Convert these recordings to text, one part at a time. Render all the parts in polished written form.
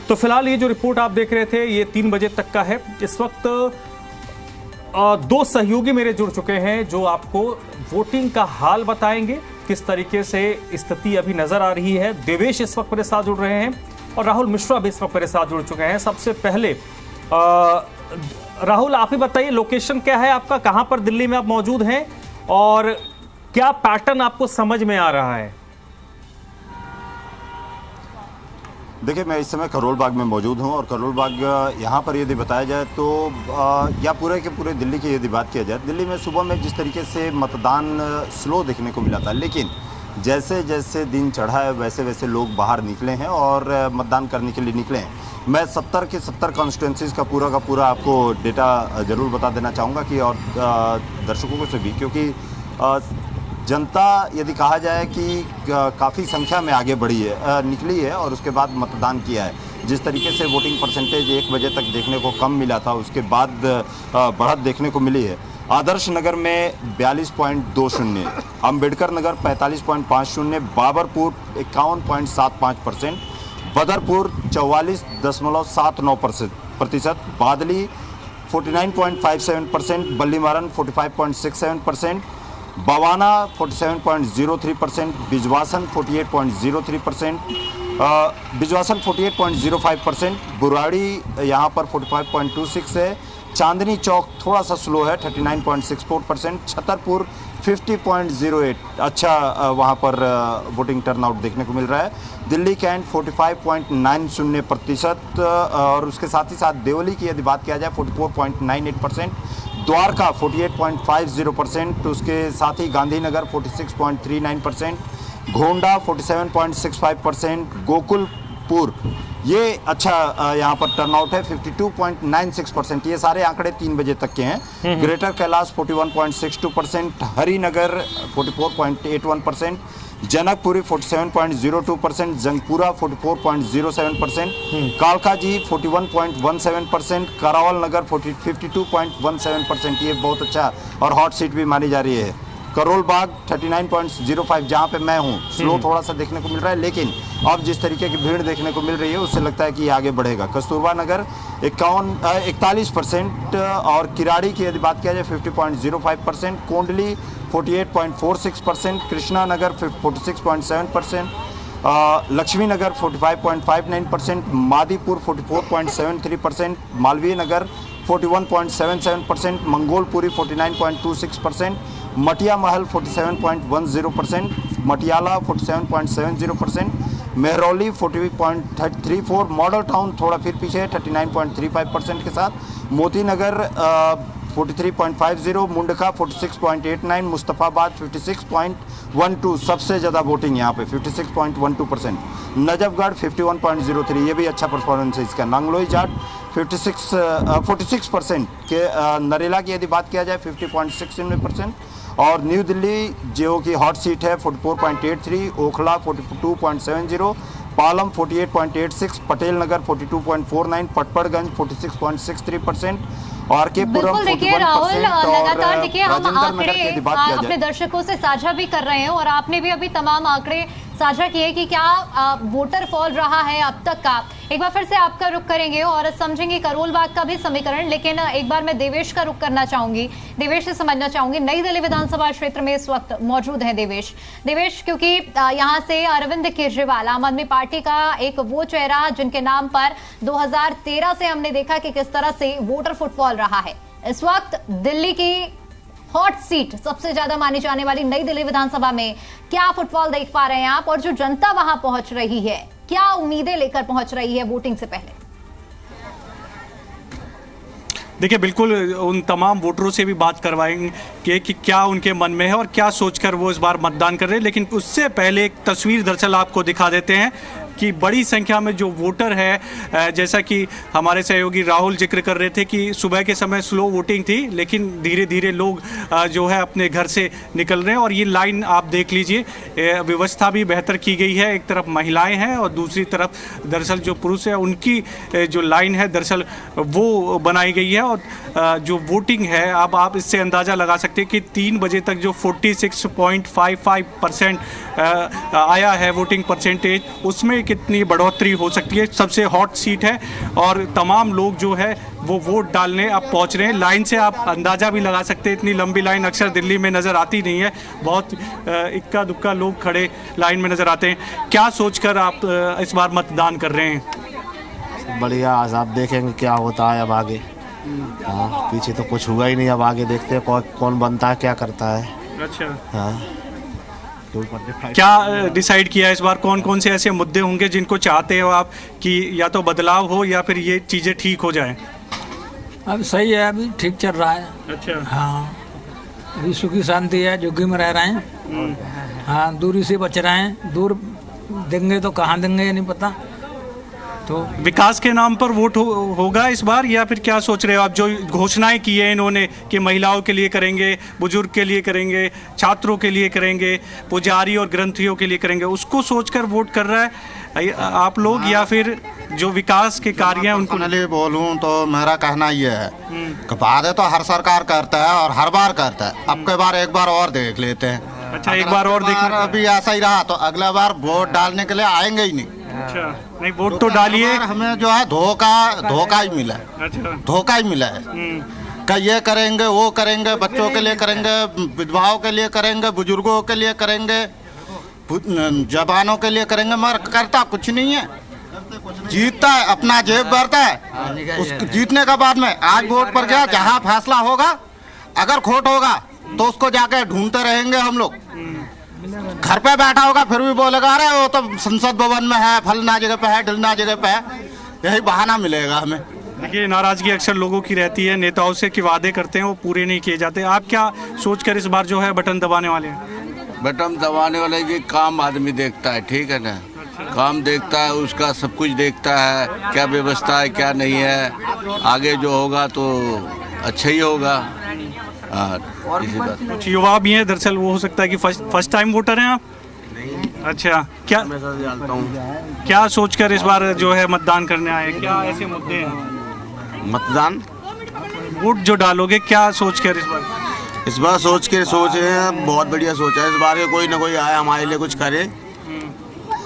तो फिलहाल ये जो रिपोर्ट आप देख रहे थे ये 3 बजे तक का है। इस वक्त 2 सहयोगी मेरे जुड़ चुके हैं जो आपको वोटिंग का हाल बताएंगे, किस तरीके से स्थिति अभी नजर आ रही है। देवेश इस वक्त मेरे साथ जुड़ रहे हैं और राहुल मिश्रा भी इस वक्त मेरे साथ जुड़ चुके हैं। सबसे पहले राहुल, आप ही बताइए लोकेशन क्या है आपका, कहां पर दिल्ली में आप मौजूद हैं और क्या पैटर्न आपको समझ में आ रहा है? देखिए, मैं इस समय करोल बाग में मौजूद हूं और करोल बाग यहाँ पर यदि बताया जाए तो या पूरे के पूरे दिल्ली की यदि बात किया जाए, दिल्ली में सुबह में जिस तरीके से मतदान स्लो देखने को मिला था, लेकिन जैसे जैसे दिन चढ़ा है वैसे वैसे लोग बाहर निकले हैं और मतदान करने के लिए निकले हैं। मैं 70 के 70 कॉन्स्टिट्यूंसीज़ का पूरा आपको डेटा ज़रूर बता देना चाहूँगा कि और दर्शकों से भी, क्योंकि जनता यदि कहा जाए कि काफ़ी संख्या में आगे बढ़ी है, निकली है और उसके बाद मतदान किया है। जिस तरीके से वोटिंग परसेंटेज 1 बजे तक देखने को कम मिला था, उसके बाद बढ़त देखने को मिली है। आदर्श नगर में 42.20, अम्बेडकर नगर 45.50, बाबरपुर 51.75%, बदरपुर 44.79%, बादली 49.57%, बल्लीमारन 45.67%, बवाना 47.03%, बिजवासन 48.03%, बिजवासन 48.05%, बुराड़ी यहाँ पर 45.26 है, चांदनी चौक थोड़ा सा स्लो है 39.64%, छतरपुर 50.08, अच्छा वहाँ पर वोटिंग टर्नआउट देखने को मिल रहा है। दिल्ली कैंट 45.90% और उसके साथ ही साथ देवली की यदि बात किया जाए 44.98%, द्वारका 48.50%, उसके साथ ही गांधीनगर 46.39%, घोंडा 47.65%, गोकुलपुर ये अच्छा यहाँ पर टर्नआउट है 52.96%। ये सारे आंकड़े 3 बजे तक के हैं। ग्रेटर कैलाश 41.62%, हरिनगर 44.81%, जनकपुरी 47.02%, जंगपुरा 44.07%, कालकाजी 41.17%, करावल नगर 52.17%। ये बहुत अच्छा और हॉट सीट भी मानी जा रही है। करोल बाग 39.05 जहाँ पे मैं हूँ, स्लो थोड़ा सा देखने को मिल रहा है, लेकिन अब जिस तरीके की भीड़ देखने को मिल रही है उससे लगता है कि ये आगे बढ़ेगा। कस्तूरबा नगर 41% और किराड़ी की यदि बात किया जाए 50.05%, कोंडली 48.46%, कृष्णा नगर 46.7%, लक्ष्मी नगर 45.59%, मादीपुर 44.73%, मालवीय नगर 41.77%, मंगोलपुरी 49.26%, मटिया महल 47.10%, मटियाला 47.70%, मेहरौली 40.34%, मॉडल टाउन थोड़ा फिर पीछे है 39.35% के साथ, मोती नगर 43.50, मुंडका 46.89, मुस्तफ़ाबाद 56.12, सबसे ज़्यादा वोटिंग यहाँ पे 56.12%, नजफगढ़ 51.03, ये भी अच्छा परफॉर्मेंस है इसका, नांगलोई जाट 46% के, नरेला की यदि बात किया जाए 50.69% और न्यू दिल्ली जो कि हॉट सीट है 44.83, ओखला 42.70, पालम 48.86, पटेल नगर 42.49, पटपड़गंज 46.63% और के पुरम 41%। देखिए राहुल, लगातार देखिए हम आंकड़े अपने दर्शकों से साझा भी कर रहे हैं और आपने भी अभी तमाम आंकड़े साझा किए कि क्या वोटर फॉल रहा है अब तक का। एक बार फिर से आपका रुख करेंगे और समझेंगे करोल बाग का भी समीकरण, लेकिन एक बार मैं देवेश का रुख करना चाहूंगी, देवेश से समझना चाहूंगी। नई दिल्ली विधानसभा क्षेत्र में इस वक्त मौजूद है देवेश, क्योंकि यहाँ से अरविंद केजरीवाल आम आदमी पार्टी का एक वो चेहरा जिनके नाम पर 2013 से हमने देखा कि किस तरह से वोटर फुटफॉल रहा है। इस वक्त दिल्ली की हॉट सीट सबसे ज्यादा मानी जाने वाली नई दिल्ली विधानसभा में क्या फुटफॉल देख पा रहे हैं आप, और जो जनता वहां पहुंच रही है क्या उम्मीदें लेकर पहुंच रही है वोटिंग से पहले? देखिए, बिल्कुल उन तमाम वोटरों से भी बात करवाएंगे कि क्या उनके मन में है और क्या सोचकर वो इस बार मतदान कर रहे हैं, लेकिन उससे पहले एक तस्वीर दरअसल आपको दिखा देते हैं कि बड़ी संख्या में जो वोटर है, जैसा कि हमारे सहयोगी राहुल जिक्र कर रहे थे कि सुबह के समय स्लो वोटिंग थी, लेकिन धीरे धीरे लोग जो है अपने घर से निकल रहे हैं और ये लाइन आप देख लीजिए, व्यवस्था भी बेहतर की गई है। एक तरफ महिलाएं हैं और दूसरी तरफ दरअसल जो पुरुष है उनकी जो लाइन है दरअसल वो बनाई गई है। और जो वोटिंग है, अब आप इससे अंदाज़ा लगा सकते हैं कि 3 बजे तक जो 46.55% आया है वोटिंग परसेंटेज, उसमें कितनी बढ़ोतरी हो सकती है। सबसे हॉट सीट है और तमाम लोग जो है वो वोट डालने अब पहुंच रहे हैं। लाइन से आप अंदाज़ा भी लगा सकते हैं, इतनी लंबी लाइन अक्सर दिल्ली में नज़र आती नहीं है। बहुत इक्का दुक्का लोग खड़े लाइन में नज़र आते हैं। क्या सोचकर आप इस बार मतदान कर रहे हैं? बढ़िया, आज आप देखेंगे क्या होता है अब आगे। हाँ, पीछे तो कुछ हुआ ही नहीं, अब आगे देखते हैं कौन बनता है, क्या करता है। अच्छा, हाँ, क्या डिसाइड किया इस बार? कौन कौन से ऐसे मुद्दे होंगे जिनको चाहते हो आप कि या तो बदलाव हो या फिर ये चीज़ें ठीक हो जाएं? अब सही है, अभी ठीक चल रहा है। अच्छा, हाँ, अभी सुखी शांति है, झुग्गी में रह रहे हैं। हाँ, दूरी से बच रहे हैं। दूर देंगे तो कहाँ देंगे ये नहीं पता। तो विकास के नाम पर वोट होगा इस बार या फिर क्या सोच रहे हो आप? जो घोषणाएं की है इन्होंने कि महिलाओं के लिए करेंगे, बुजुर्ग के लिए करेंगे, छात्रों के लिए करेंगे, पुजारी और ग्रंथियों के लिए करेंगे, उसको सोचकर वोट कर रहा है आप लोग या फिर जो विकास के कार्य हैं उनको? बोलूं तो मेरा कहना ये है कि वादे तो हर सरकार करता है और हर बार करता है। अब के बार एक बार और देख लेते हैं। अच्छा, एक बार और देख। अभी ऐसा ही रहा तो अगला बार वोट डालने के लिए आएंगे ही नहीं। अच्छा, नहीं वोट तो डालिए। हमें जो है धोखा ही मिला है। अच्छा, धोखा ही मिला है कि ये करेंगे, वो करेंगे, बच्चों के लिए करेंगे, विधवाओं के लिए करेंगे, बुजुर्गों के लिए करेंगे, जवानों के लिए करेंगे, मगर करता कुछ नहीं है। जीतता है, अपना जेब भरता है। उस जीतने के बाद में आज वोट पर गया, जहाँ फैसला होगा, अगर खोट होगा तो उसको जाके ढूंढते रहेंगे हम लोग। घर पे बैठा होगा फिर भी बोलेगा अरे वो तो संसद भवन में है, फलना जगह पे है, ढिलना जगह पे है, यही बहाना मिलेगा हमें। देखिए, नाराजगी अक्सर लोगों की रहती है नेताओं से कि वादे करते हैं वो पूरे नहीं किए जाते। आप क्या सोचकर इस बार जो है बटन दबाने वाले हैं? बटन दबाने वाले ये काम आदमी देखता है, ठीक है ना, काम देखता है, उसका सब कुछ देखता है, क्या व्यवस्था है क्या नहीं है, आगे जो होगा तो अच्छा ही होगा। इसी बात कुछ युवा भी हैं दरअसल, वो हो सकता है कि फर्स्ट टाइम वोटर हैं आप? अच्छा, क्या सोचकर इस बार जो है मतदान करने आए? क्या ऐसे मुद्दे हैं? मतदान वोट जो डालोगे क्या सोचकर इस बार सोच रहे हैं, बहुत बढ़िया सोचा है। इस बार कोई ना कोई आए हमारे लिए कुछ करे,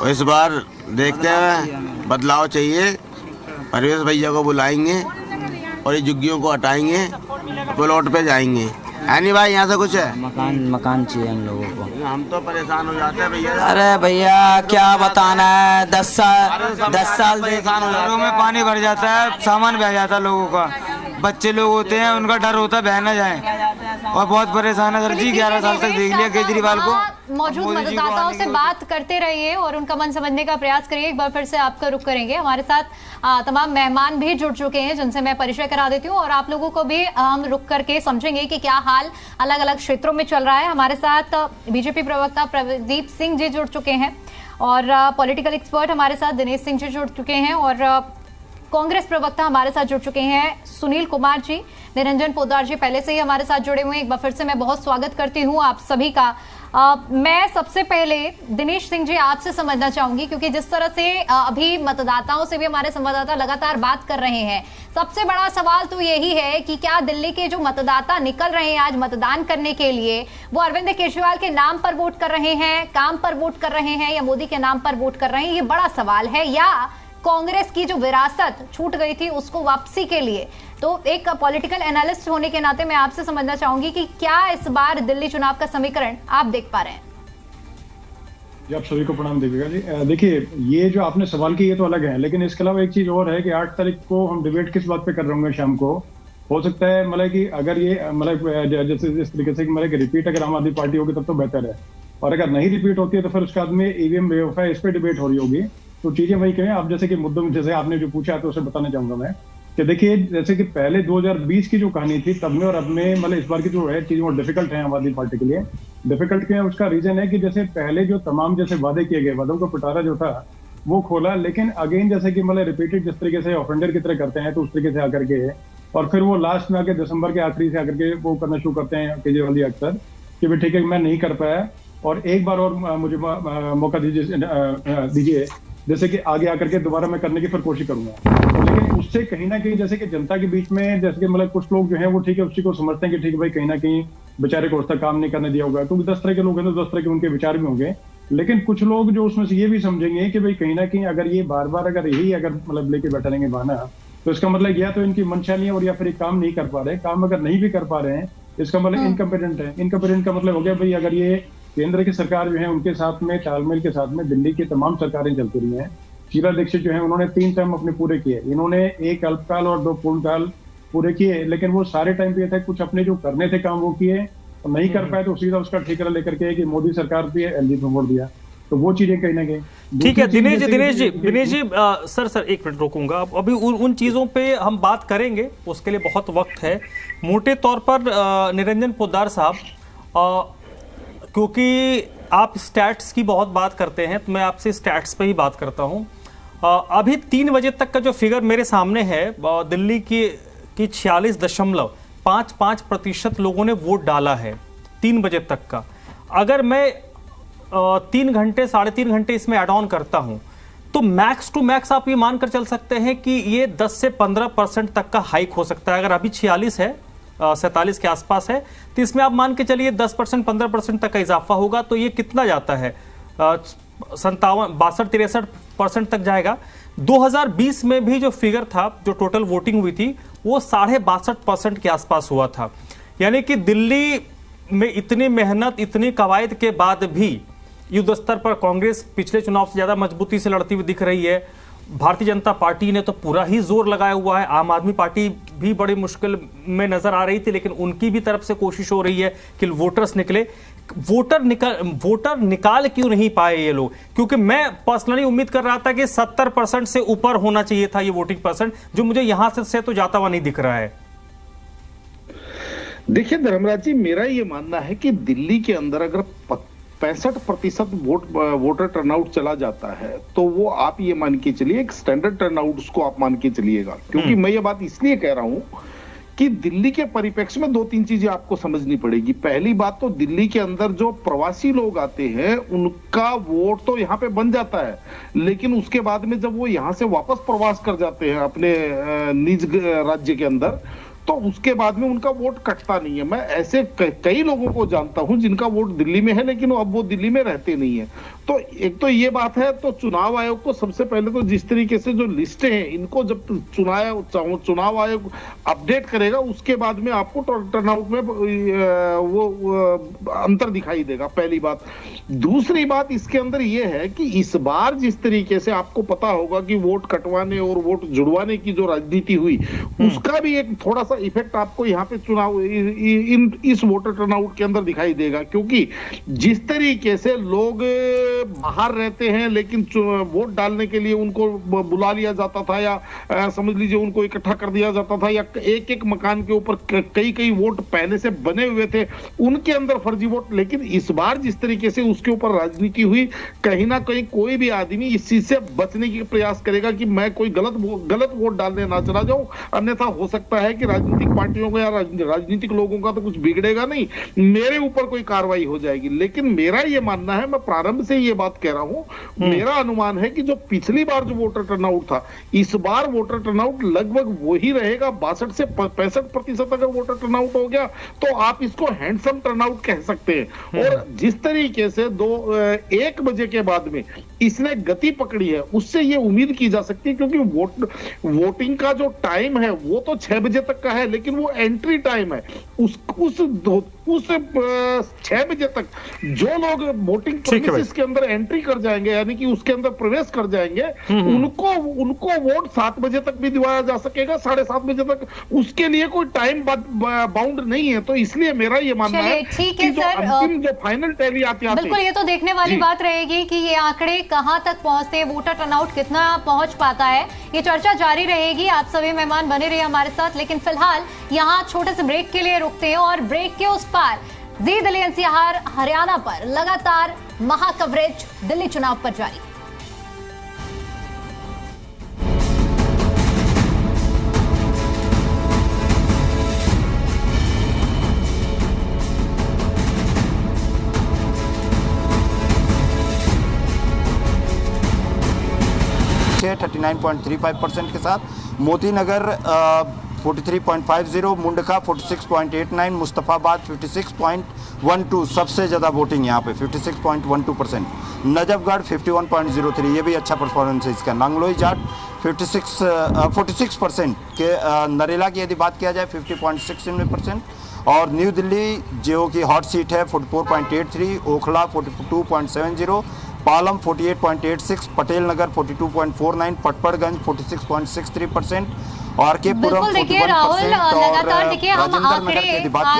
और इस बार देखते हैं बदलाव चाहिए। परवेश भैया को बुलाएंगे और ये झुग्गियों को हटाएंगे, प्लॉट पे जाएंगे। है नहीं भाई, यहाँ से कुछ है? मकान चाहिए हम लोगों को। हम तो परेशान हो जाते हैं भैया। अरे भैया क्या बताना है, 10 साल परेशान हो घरों में पानी भर जाता है, सामान बह जाता है लोगों का, बच्चे लोग होते हैं उनका डर होता है बह ना जाए, और बहुत परेशान है सर जी। 11 साल तक देख लिया केजरीवाल को। मौजूद मतदाताओं से बात करते रहिए और उनका मन समझने का प्रयास करिए। एक बार फिर से आपका रुख करेंगे। हमारे साथ तमाम मेहमान भी जुड़ चुके हैं जिनसे मैं परिचय करा देती हूँ और आप लोगों को भी हम रुक करके समझेंगे कि क्या हाल अलग अलग क्षेत्रों में चल रहा है। हमारे साथ बीजेपी प्रवक्ता प्रदीप सिंह जी जुड़ चुके हैं और पॉलिटिकल एक्सपर्ट हमारे साथ दिनेश सिंह जी जुड़ चुके हैं और कांग्रेस प्रवक्ता हमारे साथ जुड़ चुके हैं सुनील कुमार जी। निरंजन पोद्दार जी पहले से ही हमारे साथ जुड़े हुए हैं। एक बार फिर से मैं बहुत स्वागत करती हूं आप सभी का। मैं सबसे पहले दिनेश सिंह जी आपसे समझना चाहूंगी, क्योंकि जिस तरह से अभी मतदाताओं से भी हमारे संवाददाता लगातार बात कर रहे हैं, सबसे बड़ा सवाल तो यही है कि क्या दिल्ली के जो मतदाता निकल रहे हैं आज मतदान करने के लिए, वो अरविंद केजरीवाल के नाम पर वोट कर रहे हैं, काम पर वोट कर रहे हैं, या मोदी के नाम पर वोट कर रहे हैं? ये बड़ा सवाल है। या कांग्रेस की जो विरासत छूट गई थी उसको वापसी के लिए? तो एक पॉलिटिकल एनालिस्ट होने के नाते मैं आपसे समझना चाहूंगी कि क्या इस बार दिल्ली चुनाव का समीकरण आप देख पा रहे हैं? जी, आप सभी को प्रणाम दीपिका जी। देखिए, ये जो आपने सवाल किया ये तो अलग है, लेकिन इसके अलावा एक चीज और है कि 8 तारीख को हम डिबेट किस बात पे कर रहे होंगे शाम को। हो सकता है मतलब कि अगर ये मतलब जैसे जिस तरीके से मतलब रिपीट अगर आम आदमी पार्टी होगी तब तो बेहतर है, और अगर नहीं रिपीट होती है तो फिर उसके बाद में ईवीएम बेवफा है, इस पर डिबेट हो रही होगी। तो चीजें वही कहें आप जैसे कि मुद्दों में जैसे आपने जो पूछा तो उसे बताना चाहूंगा मैं कि देखिए, जैसे कि पहले 2020 की जो कहानी थी तब में और अब में मतलब इस बार की जो है चीजें वो डिफिकल्ट है आम आदमी पार्टी के लिए। डिफिकल्ट क्यों है? उसका रीजन है कि जैसे पहले जो तमाम जैसे वादे किए गए, वादों का पिटारा जो था वो खोला, लेकिन अगेन जैसे कि मतलब रिपीटेड जिस तरीके से ऑफेंडर की तरह करते हैं तो उस तरीके से आकर के, और फिर वो लास्ट में आके दिसंबर के आखिरी से आकर के वो करना शुरू करते हैं केजरीवाल जी अक्सर कि भाई ठीक है मैं नहीं कर पाया और एक बार और मुझे मौका दीजिए जैसे कि आगे आकर के दोबारा मैं करने की फिर कोशिश करूंगा। लेकिन उससे कहीं ना कहीं जैसे कि जनता के बीच में जैसे कि मतलब कुछ लोग जो है वो ठीक है उसी को समझते हैं कि ठीक है भाई कहीं ना कहीं बेचारे को उसका काम नहीं करने दिया होगा, क्योंकि 10 तरह के लोग हैं तो 10 तरह के उनके विचार भी होंगे। लेकिन कुछ लोग जो उसमें से ये भी समझेंगे कि भाई कहीं ना कहीं अगर ये बार बार अगर यही अगर मतलब लेके बैठे रहेंगे बहाना, तो इसका मतलब या तो इनकी मंशा नहीं है और या फिर काम नहीं कर पा रहे। काम अगर नहीं भी कर पा रहे हैं इसका मतलब इनकम्पिटेंट है। इनकम्पिटेंट का मतलब हो गया भाई अगर ये केंद्र की सरकार जो है उनके साथ में तालमेल के साथ में दिल्ली की तमाम सरकारें चलती रही हैं। शीला दीक्षित जो है उन्होंने 3 टर्म अपने पूरे किए, इन्होंने 1 अल्पकाल और 2 पूर्णकाल पूरे किए, लेकिन वो सारे टाइम पे था कुछ अपने जो करने थे काम वो किए और नहीं कर पाए तो सीधा उसका ठेका लेकर के कि मोदी सरकार पे एलजी पे वोट दिया। तो वो चीजें कहीं ना कहीं ठीक है। दिनेश जी सर एक मिनट रोकूंगा। अभी उन चीजों पे हम बात करेंगे, उसके लिए बहुत वक्त है। मोटे तौर पर निरंजन पोद्दार साहब, क्योंकि आप स्टैट्स की बहुत बात करते हैं तो मैं आपसे स्टैट्स पे ही बात करता हूं। अभी 3 बजे तक का जो फिगर मेरे सामने है, दिल्ली की 46.55% लोगों ने वोट डाला है 3 बजे तक का। अगर मैं 3 घंटे 3.5 घंटे इसमें एड ऑन करता हूं तो मैक्स टू मैक्स आप ये मानकर चल सकते हैं कि ये 10 से 15% तक का हाइक हो सकता है। अगर अभी 46 है, 47 के आसपास है, तो इसमें आप मान के चलिए 10% 15% तक का इजाफा होगा तो ये कितना जाता है, 62-63% तक जाएगा। 2020 में भी जो फिगर था, जो टोटल वोटिंग हुई थी, वो 62.5% के आसपास हुआ था। यानी कि दिल्ली में इतनी मेहनत, इतनी कवायद के बाद भी युद्ध स्तर पर कांग्रेस पिछले चुनाव से ज्यादा मजबूती से लड़ती हुई दिख रही है। भारतीय जनता पार्टी ने तो पूरा ही जोर लगाया हुआ है। आम आदमी पार्टी भी बड़ी मुश्किल में नजर आ रही थी, लेकिन उनकी भी तरफ से कोशिश हो रही है कि वोटर्स निकले। वोटर निकाल क्यों नहीं पाए ये लोग? क्योंकि मैं पर्सनली उम्मीद कर रहा था कि 70% से ऊपर होना चाहिए था ये वोटिंग परसेंट, जो मुझे यहां से तो जाता हुआ नहीं दिख रहा है। देखिए धर्मराज जी, मेरा ये मानना है कि दिल्ली के अंदर अगर 65% वोटर टर्नआउट चला जाता है तो वो आप ये मान के चलिए एक स्टैंडर्ड टर्नआउट उसको आप मान के चलिएगा। क्योंकि मैं ये बात इसलिए कह रहा हूं कि दिल्ली के परिप्रेक्ष्य में 2-3 चीजें आपको समझनी पड़ेगी। पहली बात तो दिल्ली के अंदर जो प्रवासी लोग आते हैं उनका वोट तो यहाँ पे बन जाता है, लेकिन उसके बाद में जब वो यहाँ से वापस प्रवास कर जाते हैं अपने निज राज्य के अंदर, तो उसके बाद में उनका वोट कटता नहीं है। मैं ऐसे कई लोगों को जानता हूं जिनका वोट दिल्ली में है लेकिन अब वो दिल्ली में रहते नहीं है। तो एक तो ये बात है। तो चुनाव आयोग को सबसे पहले तो जिस तरीके से जो लिस्टें हैं इनको जब चुनाव आयोग अपडेट करेगा उसके बाद में आपको टर्नआउट में वो अंतर दिखाई देगा, पहली बात। दूसरी बात इसके अंदर ये है कि इस बार जिस तरीके से आपको पता होगा कि वोट कटवाने और वोट जुड़वाने की जो राजनीति हुई उसका भी एक थोड़ा सा इफेक्ट आपको यहाँ पे चुनाव इस वोटर टर्नआउट के अंदर दिखाई देगा। क्योंकि जिस तरीके से लोग बाहर रहते हैं लेकिन वोट डालने के लिए उनको बुला लिया जाता था या समझ लीजिए उनको इकट्ठा कर दिया जाता था, या एक एक मकान के ऊपर कई वोट पहले से बने हुए थे उनके अंदर फर्जी वोट। लेकिन इस बार जिस तरीके से उसके ऊपर राजनीति हुई, कहीं ना कहीं कोई भी आदमी इस चीज से बचने की प्रयास करेगा कि मैं कोई गलत वोट डालने ना चला जाऊं, अन्यथा हो सकता है कि राजनीतिक पार्टियों को या राजनीतिक लोगों का तो कुछ बिगड़ेगा नहीं, मेरे ऊपर कोई कार्रवाई हो जाएगी। लेकिन मेरा ये मानना है, मैं प्रारंभ से ये बात कह रहा हूं, मेरा अनुमान है कि जो पिछली बार जो वोटर टर्नआउट था, इस बार वोटर टर्नआउट लगभग वही रहेगा। 62 से 65% अगर वोटर टर्नआउट हो गया तो आप इसको हैंडसम टर्नआउट कह सकते हैं। और जिस तरीके से 1 बजे के बाद में इसने गति पकड़ी है उससे ये उम्मीद की जा सकती है, क्योंकि वोटिंग का जो टाइम है वो तो 6 बजे तक का है, लेकिन वो एंट्री टाइम है उस 6 बजे तक जो लोग वोटिंग प्रीमिसेस के अंदर एंट्री कर जाएंगे, यानी कि उसके अंदर प्रवेश कर जाएंगे, उनको वोट 7 बजे तक भी दिवाया जा सकेगा, 7:30 बजे तक। उसके लिए कोई टाइम बाउंड नहीं है। तो इसलिए मेरा ये मानना है कि जो अंतिम जो फाइनल टैली आते बिल्कुल ये तो देखने वाली बात रहेगी कि ये आंकड़े कहां तक पहुंचते हैं, वोटर टर्नआउट कितना पहुंच पाता है। ये चर्चा जारी रहेगी। आप सभी मेहमान बने रहिए हमारे साथ, लेकिन फिलहाल यहाँ छोटे से ब्रेक के लिए रुकते हैं और ब्रेक के उस पार जी दिल्ली एनसीआर हरियाणा पर लगातार महा कवरेज दिल्ली चुनाव पर जारी। है 39.35% के साथ। मोती नगर 43.50, मुंडका 46.89, मुस्तफ़ाबाद 56.12, सबसे ज़्यादा वोटिंग यहाँ पे 56.12%, नजफगढ़ 51.03, ये भी अच्छा परफॉर्मेंस है इसका, नांगलोई जाट 46% के, नरेला की यदि बात किया जाए 50.69%, और न्यू दिल्ली जो कि हॉट सीट है 44.83, ओखला 42.70, पालम 48.86, पटेल नगर 42.49, पटपड़गंज 46.63%, और के बिल्कुल देखिए राहुल, लगातार देखिए हम आंकड़े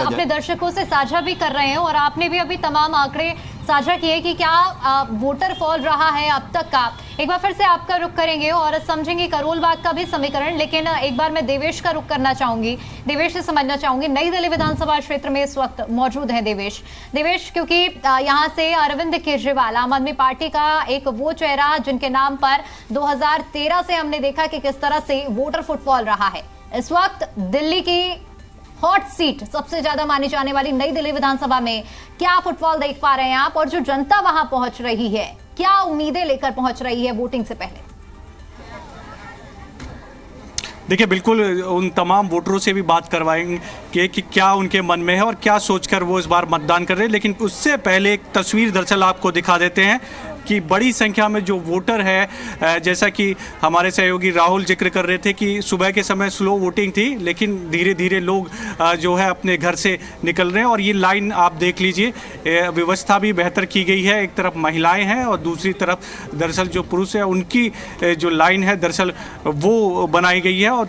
अपने दर्शकों से साझा भी कर रहे हैं और आपने भी अभी तमाम आंकड़े साझा किए कि क्या वोटर फॉल रहा है अब तक का। एक बार फिर से आपका रुख करेंगे और समझेंगे करोल बाग का भी समीकरण, लेकिन एक बार मैं देवेश का रुख करना चाहूंगी, देवेश से समझना चाहूंगी। नई दिल्ली विधानसभा क्षेत्र में इस वक्त मौजूद है देवेश, क्योंकि यहाँ से अरविंद केजरीवाल आम आदमी पार्टी का एक वो चेहरा जिनके नाम पर 2013 से हमने देखा कि किस तरह से वोटर फुटफॉल रहा है। इस वक्त दिल्ली की हॉट सीट सबसे ज्यादा मानी जाने वाली नई दिल्ली विधानसभा में क्या फुटफॉल देख पा रहे हैं आप, और जो जनता वहां पहुंच रही है क्या उम्मीदें लेकर पहुंच रही है वोटिंग से पहले? देखिए बिल्कुल उन तमाम वोटरों से भी बात करवाएंगे कि क्या उनके मन में है और क्या सोचकर वो इस बार मतदान कर रहे हैं, लेकिन उससे पहले एक तस्वीर दरअसल आपको दिखा देते हैं कि बड़ी संख्या में जो वोटर है, जैसा कि हमारे सहयोगी राहुल जिक्र कर रहे थे कि सुबह के समय स्लो वोटिंग थी, लेकिन धीरे धीरे लोग जो है अपने घर से निकल रहे हैं। और ये लाइन आप देख लीजिए, व्यवस्था भी बेहतर की गई है, एक तरफ महिलाएं हैं और दूसरी तरफ दरअसल जो पुरुष है उनकी जो लाइन है दरअसल वो बनाई गई है। और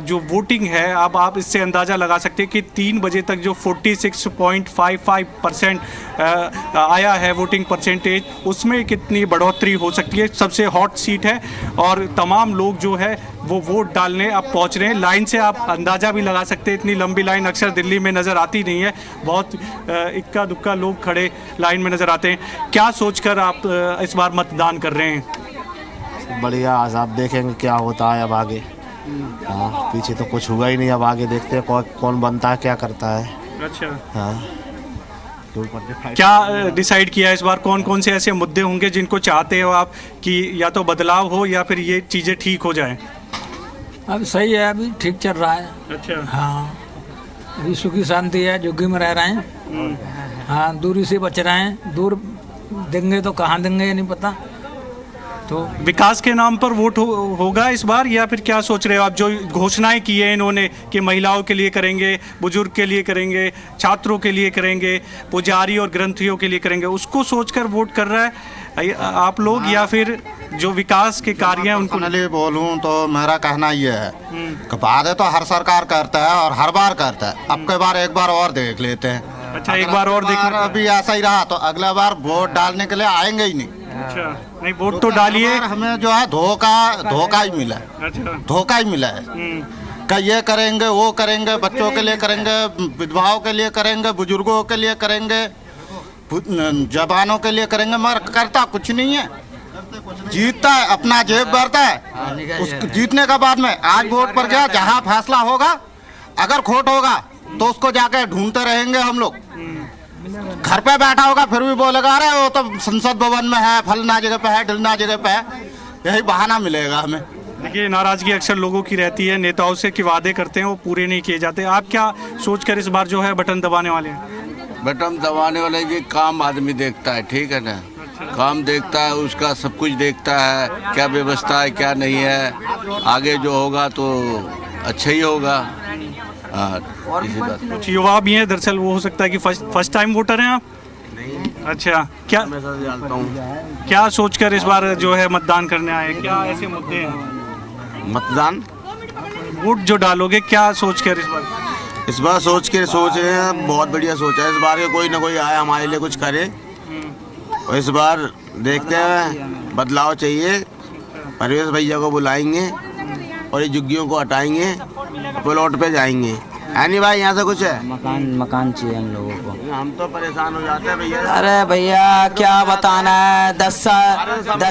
जो वोटिंग है, अब आप इससे अंदाज़ा लगा सकते हैं कि 3 बजे तक जो 46.55% आया है वोटिंग परसेंटेज, उसमें कितनी बढ़ोतरी हो सकती है। सबसे हॉट सीट है और तमाम लोग जो है वो वोट डालने अब पहुंच रहे हैं। लाइन से आप अंदाज़ा भी लगा सकते हैं, इतनी लंबी लाइन अक्सर दिल्ली में नज़र आती नहीं है, बहुत इक्का दुक्का लोग खड़े लाइन में नज़र आते हैं। क्या सोचकर आप इस बार मतदान कर रहे हैं? बढ़िया, आज आप देखेंगे क्या होता है अब आगे। हाँ, पीछे तो कुछ हुआ ही नहीं, अब आगे देखते हैं कौन बनता है, क्या करता है। अच्छा, हाँ, क्या डिसाइड किया है इस बार, कौन कौन से ऐसे मुद्दे होंगे जिनको चाहते हो आप कि या तो बदलाव हो या फिर ये चीज़ें ठीक हो जाएं? अब सही है, अभी ठीक चल रहा है। अच्छा, हाँ, अभी सुखी शांति है, झुग्गी में रह रहे हैं। हाँ, दूरी से बच रहे हैं, दूर देंगे तो कहाँ देंगे ये नहीं पता। तो विकास के नाम पर वोट होगा इस बार, या फिर क्या सोच रहे हो आप? जो घोषणाएं की है इन्होंने कि महिलाओं के लिए करेंगे, बुजुर्ग के लिए करेंगे, छात्रों के लिए करेंगे, पुजारी और ग्रंथियों के लिए करेंगे, उसको सोचकर वोट कर रहा है आप लोग, या फिर जो विकास के कार्य हैं उनको? बोलूं तो मेरा कहना ये है कि वादे तो हर सरकार करता है और हर बार करता है, अब के बार एक बार और देख लेते हैं। अच्छा, एक बार और देखना। अभी ऐसा ही रहा तो अगला बार वोट डालने के लिए आएंगे ही नहीं। अच्छा, नहीं वोट तो डालिए। हमें जो है धोखा ही मिला है। अच्छा, धोखा ही मिला है कि ये करेंगे वो करेंगे, बच्चों के लिए करेंगे, विधवाओं के लिए करेंगे, बुजुर्गों के लिए करेंगे, जवानों के लिए करेंगे, मगर करता कुछ नहीं है। जीतता है, अपना जेब भरता है, उस जीतने के बाद में आज वोट पर गया, जहाँ फैसला होगा अगर खोट होगा तो उसको जाके ढूंढते रहेंगे हम लोग। घर पे बैठा होगा फिर भी बोलेगा अरे वो तो संसद भवन में है, फलना जगह पे है, ढिलना जगह पे है, यही बहाना मिलेगा हमें। देखिए, नाराजगी अक्सर लोगों की रहती है, नेताओं से कि वादे करते हैं वो पूरे नहीं किए जाते। आप क्या सोचकर इस बार जो है बटन दबाने वाले हैं? बटन दबाने वाले ये काम आदमी देखता है, ठीक है ना, काम देखता है, उसका सब कुछ देखता है, क्या व्यवस्था है क्या नहीं है, आगे जो होगा तो अच्छा ही होगा। कुछ युवा भी हैं दरअसल, वो हो सकता है कि फर्स्ट टाइम वोटर हैं आप? नहीं। अच्छा, क्या सोचकर इस बार जो है मतदान करने आए, क्या ऐसे मुद्दे हैं? मतदान वोट जो डालोगे क्या सोचकर इस बार सोच रहे हैं, बहुत बढ़िया सोचा है इस बार के कोई ना कोई आए हमारे लिए कुछ करे, और इस बार देखते हैं बदलाव चाहिए। परवेश भैया को बुलाएंगे और ये झुग्गियों को हटाएंगे, प्लॉट पे जाएंगे। है नहीं भाई, यहाँ से कुछ है? मकान चाहिए हम लोगों को। हम तो परेशान हो जाते हैं भैया। अरे भैया क्या बताना है, 10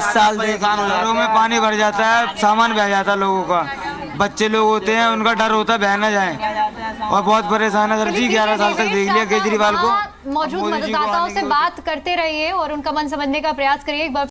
साल घरों में पानी भर जाता है, सामान बह जाता है लोगों का, बच्चे लोग होते हैं उनका डर होता है बह ना जाए, और बहुत परेशान है सर जी। 11 साल तक देख लिया केजरीवाल को। मौजूद मतदाताओं से बात करते रहिए और उनका मन समझने का प्रयास करिए। एक बार